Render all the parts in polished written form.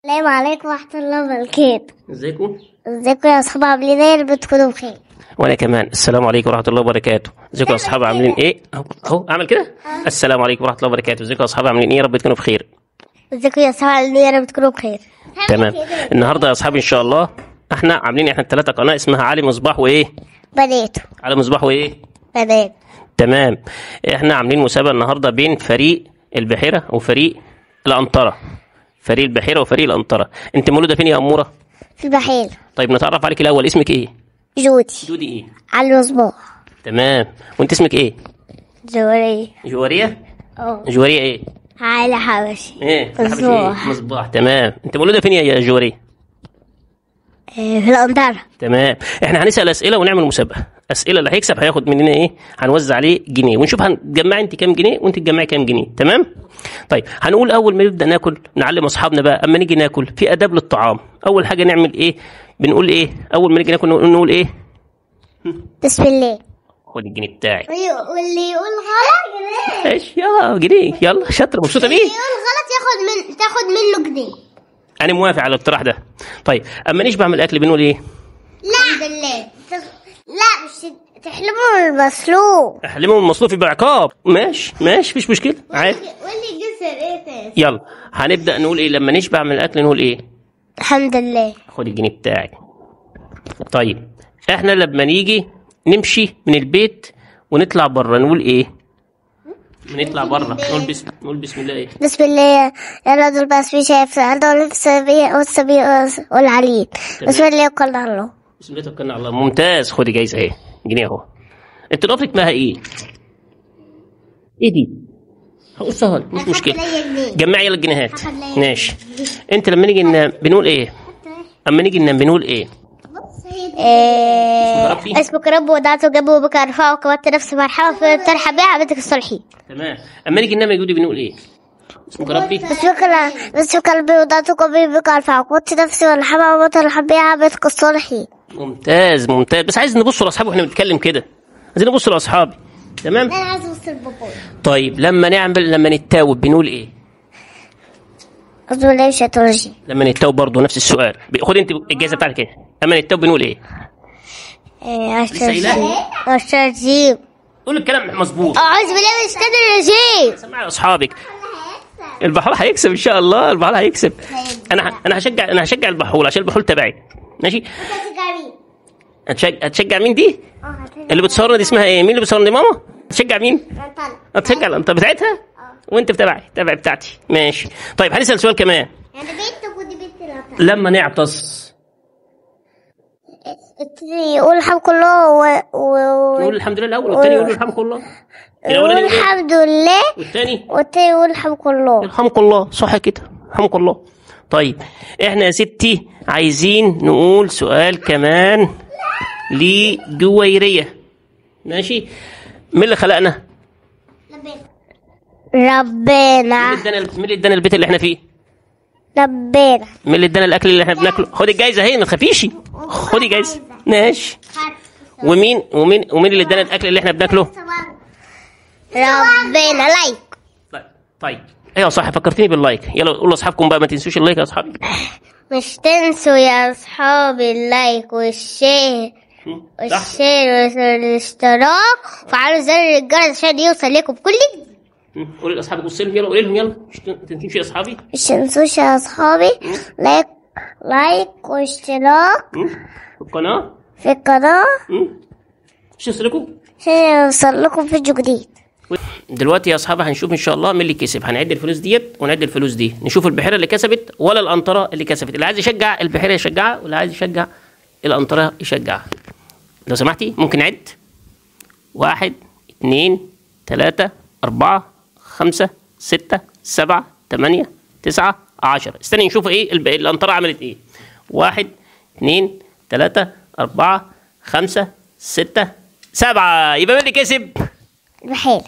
السلام عليكم ورحمة الله وبركاته. ازيكم يا أصحاب، عاملين ايه؟ رب تكونوا بخير. وانا كمان. السلام عليكم ورحمه الله وبركاته. ازيكم يا اصحاب، عاملين ايه؟ اهو اعمل كده. السلام عليكم ورحمه الله وبركاته. ازيكم يا اصحاب، عاملين ايه؟ رب تكونوا بخير. ازيكم يا أصحاب، عاملين ايه؟ رب تكونوا بخير. تمام. النهارده يا اصحاب ان شاء الله احنا عاملين الثلاثه قناه اسمها علي مصباح وايه؟ بناته. علي مصباح وايه؟ بنات. تمام. احنا عاملين مسابقه النهارده بين فريق البحيره وفريق الانطره. فريق البحيره وفريق الانطره. انت مولوده فين يا اموره؟ في البحيرة. طيب نتعرف عليك الاول، اسمك ايه؟ جودي. جودي ايه؟ علي مصباح. تمام. وانت اسمك ايه؟ جوارية. جواريه؟ اه. جواريه ايه؟ علي حبشي. ايه؟ مصباح. مصباح. تمام. انت مولوده فين يا جواريه؟ في الأنطرة. تمام. احنا هنسال اسئله ونعمل مسابقه. اسئله اللي هيكسب هياخد مننا ايه؟ هنوزع عليه جنيه ونشوف هنجمعي انت كام جنيه وانت تجمعي كام جنيه. تمام. طيب هنقول اول ما نبدا ناكل نعلم اصحابنا بقى اما نيجي ناكل في اداب للطعام. اول حاجه نعمل ايه؟ بنقول ايه اول ما نيجي ناكل؟ نقول ايه؟ بسم الله. خد الجنيه بتاعي. واللي يقول غلط ايش يا جنيه؟ يلا شاطره مبسوطه بيه. اللي يقول غلط تاخد منه جنيه. انا موافق على الاقتراح ده. طيب اما نشبع من الاكل بنقول ايه؟ لا بالله. لا مش تحلموا المسلوق. احلموا المصروف يبقى عقاب. ماشي مفيش مشكله عادي. واللي جسر ايه تاني؟ يلا هنبدا نقول ايه لما نشبع من الاكل؟ نقول ايه؟ الحمد لله. خد الجنيه بتاعي. طيب احنا لما نيجي نمشي من البيت ونطلع بره نقول ايه؟ نطلع بره نقول بسم الله ايه؟ بسم الله. يلا دول بس في شايف عنده السبيع والعليل. بسم الله وقال الله. بسم الله توكلنا على الله. ممتاز. خدي جايزه اهي، جنيه اهو. انت رافقك معاها ايه؟ ايه دي؟ هقول سهل مش مشكله. جمعي يلا الجنيهات. ماشي. انت لما نيجي ننام بنقول ايه؟ اما نيجي ننام بنقول ايه؟ اسمك رب ودعته جنبه بك ارفعه وكبت نفسي مرحبا في ترحب بها عبدك الصالحين. تمام. اما نيجي ننام يا جودي بنقول ايه؟ اسمك ربي. باسمك ربي ودعته جنبه بك ارفعه وكبت نفسي مرحبا وترحب بها عبدك الصالحين. ممتاز. بس عايز نبص لاصحابي واحنا بنتكلم كده. عايزين نبص لاصحابي. تمام. انا عايز ابص لبابايا. طيب لما نتاوب بنقول ايه؟ أعوذ بالله من الشيطان الرجيم. لما نتاوب برضه نفس السؤال. خد انت الجائزه بتاعتك ايه؟ اما نتاوب بنقول ايه؟ الرجيم. قول الكلام مظبوط. أعوذ بالله من الشيطان الرجيم. سمعي لاصحابك. البحول هيكسب ان شاء الله. البحول هيكسب. انا هشجع البحول عشان البحول تبعي. ماشي. هتشجع مين دي؟ اللي بتصورنا دي اسمها ايه؟ مين اللي بتصورنا دي؟ ماما. هتشجع مين؟ هتشجع الانطره بتاعتها وانت تبعي بتاعتي. ماشي. طيب هنسال سؤال كمان. يعني بنتك ودي بنت الأطفال. لما نعطس يقول الحمد لله نقول الحمد لله الاول والثاني يقول الحمد لله. يقول الحمد لله والثاني يقول الحمد لله. الحمد لله. صح كده. الحمد لله. طيب احنا يا ستي عايزين نقول سؤال كمان لجويرية. ماشي. مين اللي خلقنا؟ ربنا. مين اللي ادانا البيت اللي احنا فيه؟ ربنا. مين اللي ادانا الاكل اللي احنا بناكله؟ خدي الجايزه اهي ما تخافيش. خدي جايزه. ماشي. ومين اللي ادانا الاكل اللي احنا بناكله؟ ربنا. لايك. طيب ايوه صح، فكرتني باللايك. يلا قولوا لاصحابكم بقى ما تنسوش اللايك يا اصحابي. مش تنسوا يا اصحابي اللايك والشير والاشتراك وفعلوا زر الجرس عشان يوصل لكم بكل جديد. قولي لاصحابك وصلهم. يلا قولي لهم يلا. مش تنسوش يا اصحابي. مش تنسوش يا اصحابي لايك واشتراك في القناة مش يوصلكم عشان يوصل لكم فيديو جديد. دلوقتي يا اصحابي هنشوف ان شاء الله مين اللي كسب. هنعد الفلوس ديت ونعد الفلوس دي، نشوف البحيره اللي كسبت ولا الانطره اللي كسبت. اللي عايز يشجع البحيره يشجعها واللي عايز يشجع الانطره يشجعها. لو سمحتي ممكن نعد. 1 2 3 4 5 6 7 8 9 10. استني نشوف ايه الانطره عملت ايه. 1 2 3 4 5 6 7. يبقى مين اللي كسب؟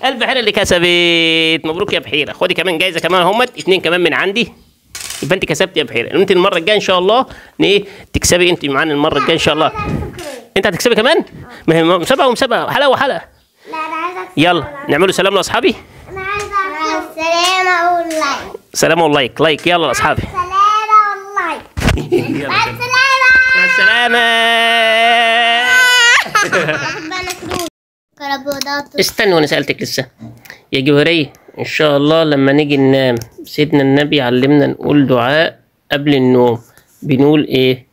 البحيرة اللي كسبت. مبروك يا بحيرة. خدي كمان جايزة كمان همت 2 كمان من عندي. يبقى انت كسبت يا بحيرة. انت المرة الجاية ان شاء الله تكسبي انت معانا المرة الجايه ان شاء الله. انت هتكسبي كمان؟ ما هي مسابقة حلقة وحلقة. لا انا عايزة. يلا نعملوا سلام لاصحابي. انا عايزة سلام او لايك. سلام او لايك. يلا لاصحابي. سلام او يلا مع سلام. السلامة. مع السلامة. استنى وانا سألتك لسه يا جوهرية. ان شاء الله لما نيجي ننام سيدنا النبي علمنا نقول دعاء قبل النوم. بنقول ايه؟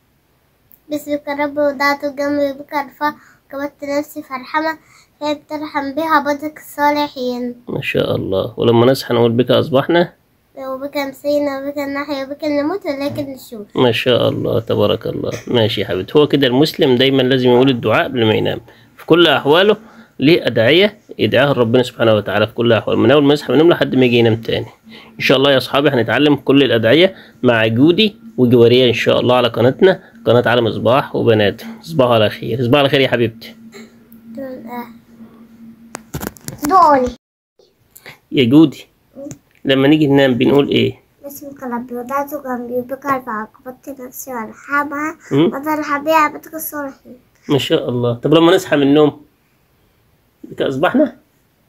باسمك رب وضعت جنبي بك ارفع كبت نفسي فارحمة هي بترحم بها عبادك الصالحين. ما شاء الله. ولما نصحى نقول بك اصبحنا وبك امسينا وبك نحيا وبك نموت ولكن نشوف. ما شاء الله تبارك الله. ماشي يا حبيبتي. هو كده المسلم دايما لازم يقول الدعاء قبل ما ينام في كل احواله. ليه أدعية يدعاها ربنا سبحانه وتعالى في كل احوال من اول ما يصحى من النوم لحد ما يجي ينام تاني. ان شاء الله يا اصحابي هنتعلم كل الادعية مع جودي وجوارية ان شاء الله على قناتنا قناة عالم اصباح وبنات. تصبحوا على خير. تصبحوا على خير يا حبيبتي. دعوني يا جودي لما نيجي ننام بنقول ايه؟ باسمك ربي وضعت جنبي بك ارفع كبت نفسي وارحمها وترحم بها عبادك الصالحين. ما شاء الله. طب لما نصحى من النوم بك اصبحنا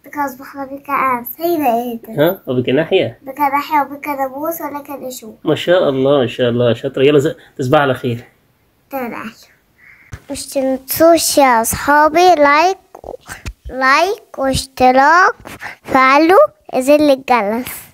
بك أصبحنا بك أمس. هي ده ها وبك ناحية بك نحيا وبك نموت ولكن نشوف. ما شاء الله ما شاء الله شاطرة. يلا تصبح على خير. مش تنسوش يا أصحابي لايك واشتراك، فعلوا زر الجرس.